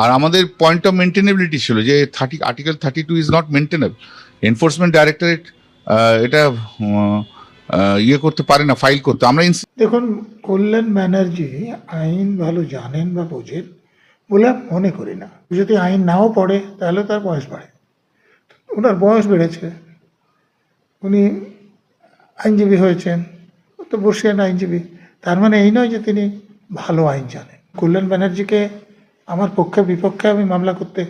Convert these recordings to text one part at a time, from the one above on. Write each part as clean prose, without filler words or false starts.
আর আমাদের point of maintainability ছিল যে article 32 is not maintainable. Enforcement directorate এটা ইয়ে করতে পারে না, ফাইল করতে। আমরা দেখুন, কল্যাণ ব্যানার্জি আইন ভালো জানেন বা বোঝেন বলে মনে করি না। যদি আইন নাও পড়ে তাহলে তার বয়স বাড়ে, ওনার বয়স বেড়েছে, উনি আইনজীবী হয়েছেন, তো বর্ষিয়ান আইনজীবী, তার মানে এই নয় যে তিনি ভালো আইন জানেন। কল্যাণ ব্যানার্জিকে আমার পক্ষে বিপক্ষে আমি মামলা করতে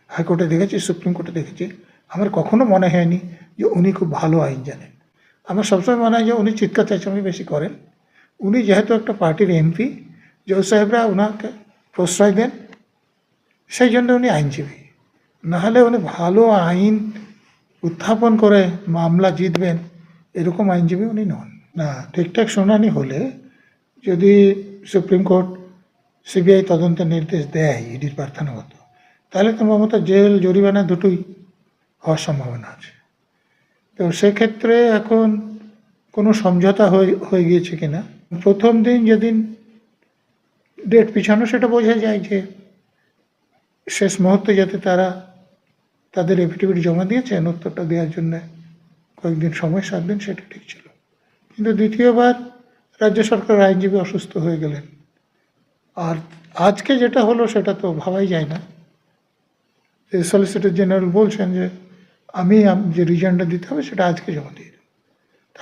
হাইকোর্টে দেখেছি, সুপ্রিম কোর্টে দেখেছি, আমার কখনো মনে হয়নি যে উনি খুব ভালো আইন জানেন। আমার সবসময় মনে হয় যে উনি চিৎকার চেঁচামেচি বেশি করেন। উনি যেহেতু একটা পার্টির এমপি, জজ সাহেবরা ওনাকে প্রশ্রয় দেন, সেই জন্য উনি আইনজীবী। নাহলে উনি ভালো আইন উত্থাপন করে মামলা জিতবেন এরকম আইনজীবী উনি নন। না, ঠিকঠাক শুনানি হলে যদি সুপ্রিম কোর্ট সিবিআই তদন্তের নির্দেশ দেয় ইডির প্রার্থনা মতো, তাহলে তো মমতা জেল জরিমানা দুটোই হওয়ার সম্ভাবনা আছে। তো সেক্ষেত্রে এখন কোনো সমঝোতা হয়ে গিয়েছে কিনা, প্রথম দিন যেদিন ডেট পিছানো সেটা বোঝা যায় যে শেষ মুহূর্তে যাতে তারা তাদের এফিডেভিট জমা দিয়েছেন উত্তরটা দেওয়ার জন্য কয়েকদিন সময়, 7 দিন, সেটা ঠিক ছিল। কিন্তু দ্বিতীয়বার রাজ্য সরকারের আইনজীবী অসুস্থ হয়ে গেলেন, আর আজকে যেটা হলো সেটা তো ভাবাই যায় না। সলিসিটর জেনারেল বলছেন যে আমি যে রিজাইনটা দিতে হবে সেটা আজকে জমা দিয়ে দেব।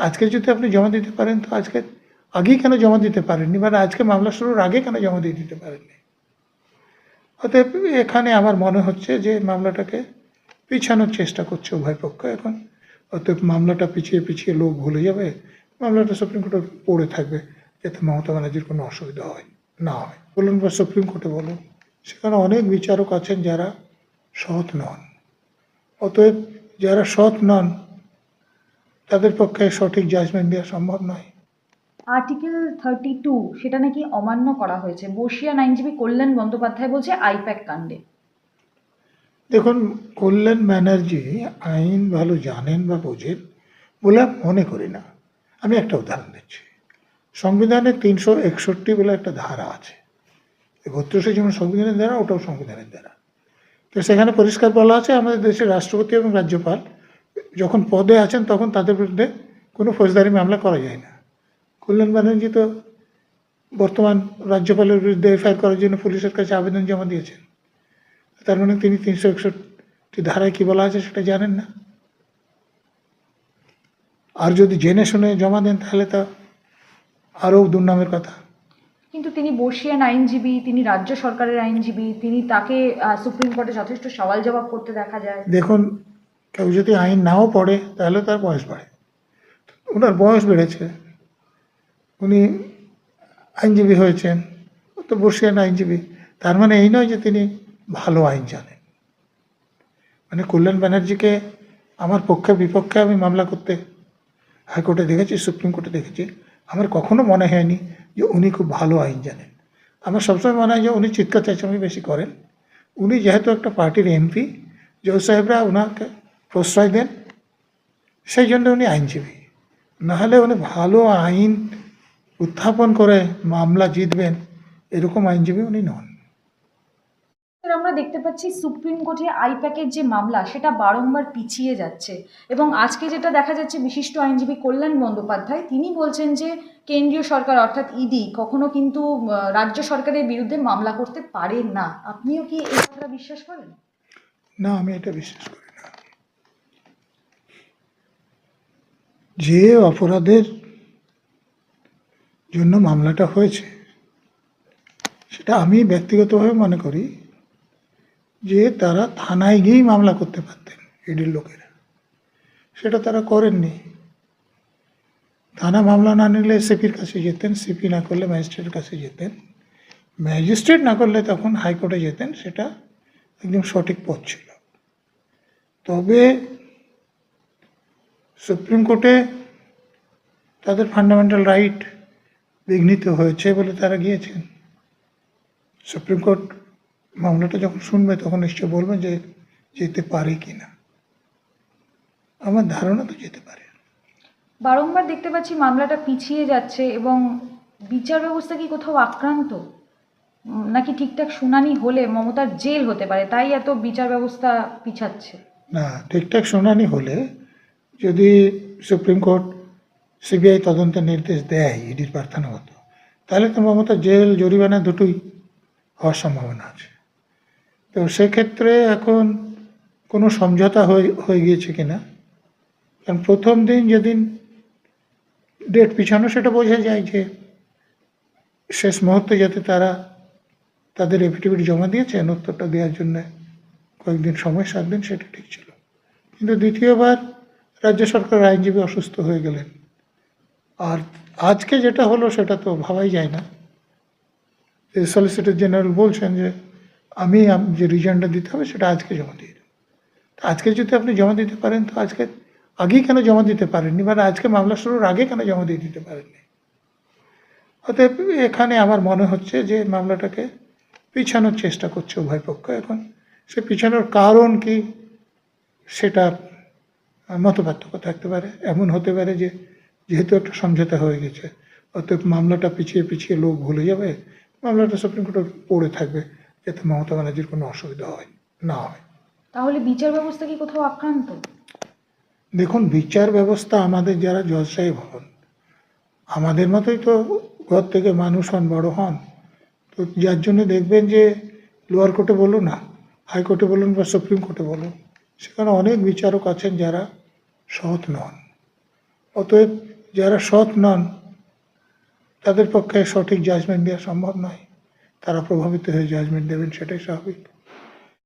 আজকে যদি আপনি জমা দিতে পারেন তো আজকে আগেই কেন জমা দিতে পারেননি, মানে আজকে মামলা শুরুর আগে কেন জমা দিয়ে দিতে পারেননি? অতএব এখানে আমার মনে হচ্ছে যে মামলাটাকে পিছানোর চেষ্টা করছে উভয় পক্ষ এখন। অতএব মামলাটা পিছিয়ে পিছিয়ে লোক ভুলে যাবে, মামলাটা সুপ্রিম কোর্টে পড়ে থাকবে, যাতে মমতা ব্যানার্জির কোনো অসুবিধা না হয়। বলুন বা সুপ্রিম কোর্টে বলুন, সেখানে অনেক বিচারক আছেন যারা সৎ নন। অতএব যারা সৎ নন তাদের পক্ষে সঠিক জাজমেন্ট দেওয়া সম্ভব নয়। আর্টিকেল 32 সেটা নাকি অমান্য করা হয়েছে, বর্ষিয়ান আইনজীবী কল্যাণ বন্দ্যোপাধ্যায় বলছে আইপ্যাক কাণ্ডে। দেখুন, কল্যাণ ব্যানার্জি আইন ভালো জানেন বা বোঝেন বলে মনে করি না। আমি একটা উদাহরণ দিচ্ছি। সংবিধানের 361 বলে একটা ধারা আছে, 32 যেমন সংবিধানের ধারা, ওটাও সংবিধানের ধারা। তো সেখানে পরিষ্কার বলা আছে আমাদের দেশের রাষ্ট্রপতি এবং রাজ্যপাল যখন পদে আছেন তখন তাদের বিরুদ্ধে কোনো ফৌজদারি মামলা করা যায় না। কল্যাণ ব্যানার্জি তো বর্তমান রাজ্যপালের বিরুদ্ধে এফআইআর করার জন্য পুলিশের কাছে আবেদন জমা দিয়েছেন। তার মানে তিনি 361 ধারায় কী বলা আছে সেটা জানেন না। আর যদি জেনে শুনে জমা দেন তাহলে তো আরও দুর্নামের কথা। কিন্তু তিনি বর্ষিয়ান আইনজীবী, তিনি রাজ্য সরকারের আইনজীবী, তাকে সুপ্রিম কোর্টে যথেষ্ট সওয়াল জবাব করতে দেখা যায়। দেখুন, কেউ যদি আইন নাও পড়ে তাহলে তার বয়স বাড়ে, ওনার বয়স বেড়েছে, উনি আইনজীবী হয়েছেন, তো বর্ষিয়ান আইনজীবী, তার মানে এই নয় যে তিনি ভালো আইন জানেন। মানে কল্যাণ ব্যানার্জিকে আমার পক্ষে বিপক্ষে আমি মামলা করতে হাইকোর্টে দেখেছি, সুপ্রিম কোর্টে দেখেছি, আমার কখনো মনে হয়নি যে উনি খুব ভালো আইন জানেন। আমার সবসময় মনে হয় যে উনি চিৎকার চেঁচামেচি বেশি করেন। উনি যেহেতু একটা পার্টির এমপি, জজ সাহেবরা ওনাকে প্রশ্রয় দেন, সেই জন্য উনি আইনজীবী। নাহলে উনি ভালো আইন উত্থাপন করে মামলা জিতবেন এরকম আইনজীবী উনি নন। আমরা দেখতে পাচ্ছি সুপ্রিম কোর্টে আইপ্যাকের যে মামলা সেটা বারংবার পিছিয়ে যাচ্ছে, এবং আজকে যেটা দেখা যাচ্ছে বিশিষ্ট আইনজীবী কল্যাণ বন্দ্যোপাধ্যায় তিনি বলছেন যে কেন্দ্রীয় সরকার অর্থাৎ ইডি কখনো কিন্তু রাজ্য সরকারের বিরুদ্ধে মামলা করতে পারে না। আপনিও কি এই কথাটা বিশ্বাস করেন? না, আমি এটা বিশ্বাস করি না। যে অপরাধের জন্য মামলাটা হয়েছে সেটা আমি ব্যক্তিগতভাবে মনে করি যে তারা থানায় গিয়েই মামলা করতে পারতেন ইডির লোকেরা, সেটা তারা করেননি। থানা মামলা না নিলে সিপির কাছে যেতেন, সিপি না করলে ম্যাজিস্ট্রেটের কাছে যেতেন, ম্যাজিস্ট্রেট না করলে তখন হাইকোর্টে যেতেন, সেটা একদম সঠিক পথ ছিল। তবে সুপ্রিম কোর্টে তাদের ফান্ডামেন্টাল রাইট বিঘ্নিত হয়েছে বলে তারা গিয়েছেন। সুপ্রিম কোর্ট মামলাটা যখন শুনবে তখন নিশ্চয় বলবেন যে যেতে পারে কি না। আমার ধারণা তো যেতে পারে। বারংবার দেখতে পাচ্ছি মামলাটা পিছিয়ে যাচ্ছে, এবং বিচার ব্যবস্থা কি কোথাও আক্রান্ত? নাকি ঠিকঠাক শুনানি হলে মমতার জেল হতে পারে, তাই এত বিচার ব্যবস্থা পিছাচ্ছে? না, ঠিকঠাক শুনানি হলে যদি সুপ্রিম কোর্ট সিবিআই তদন্তের নির্দেশ দেয় ইডির প্রার্থনা মতো, তাহলে তো মমতা জেল জরিমানা দুটোই হওয়ার সম্ভাবনা আছে। তো সেক্ষেত্রে এখন কোনো সমঝোতা হয়ে গিয়েছে কিনা, কারণ প্রথম দিন যেদিন ডেট পিছানো সেটা বোঝা যায় যে শেষ মুহূর্তে যাতে তারা তাদের এফিডেভিট জমা দিয়েছেন উত্তরটা দেওয়ার জন্য কয়েকদিন সময়, 7 দিন, সেটা ঠিক ছিল। কিন্তু দ্বিতীয়বার রাজ্য সরকারের আইনজীবী অসুস্থ হয়ে গেলেন, আর আজকে যেটা হলো সেটা তো ভাবাই যায় না। সলিসিটর জেনারেল বলছেন যে আমি যে রিজনটা দিতে হবে সেটা আজকে জমা দিয়ে দেব। আজকে যদি আপনি জমা দিতে পারেন তো আজকে আগেই কেন জমা দিতে পারেননি, মানে আজকে মামলা শুরুর আগে কেন জমা দিয়ে দিতে পারেননি? অতএব এখানে আমার মনে হচ্ছে যে মামলাটাকে পিছানোর চেষ্টা করছে উভয় পক্ষ। এখন সে পিছানোর কারণ কি সেটা মতপার্থক্য থাকতে পারে। এমন হতে পারে যে যেহেতু একটা সমঝোতা হয়ে গেছে, অতএব মামলাটা পিছিয়ে পিছিয়ে লোক ভুলে যাবে, মামলাটা সুপ্রিম কোর্টে পড়ে থাকবে যাতে মমতা ব্যানার্জির কোনো অসুবিধা না হয়। তাহলে বিচার ব্যবস্থা কি কোথাও আক্রান্ত? দেখুন, বিচার ব্যবস্থা আমাদের যারা জজ সাহেব হন, আমাদের মতোই তো ঘর থেকে মানুষ হন, বড় হন, তো যার জন্য দেখবেন যে লোয়ার কোর্টে বলুন না, হাইকোর্টে বলুন বা সুপ্রিম কোর্টে বলুন, সেখানে অনেক বিচারক আছেন যারা সৎ নন। অতএব যারা সৎ নন তাদের পক্ষে সঠিক জাজমেন্ট দেওয়া সম্ভব নয়, তারা প্রভাবিত হয়ে জাজমেন্ট দেবেন, সেটাই স্বাভাবিক।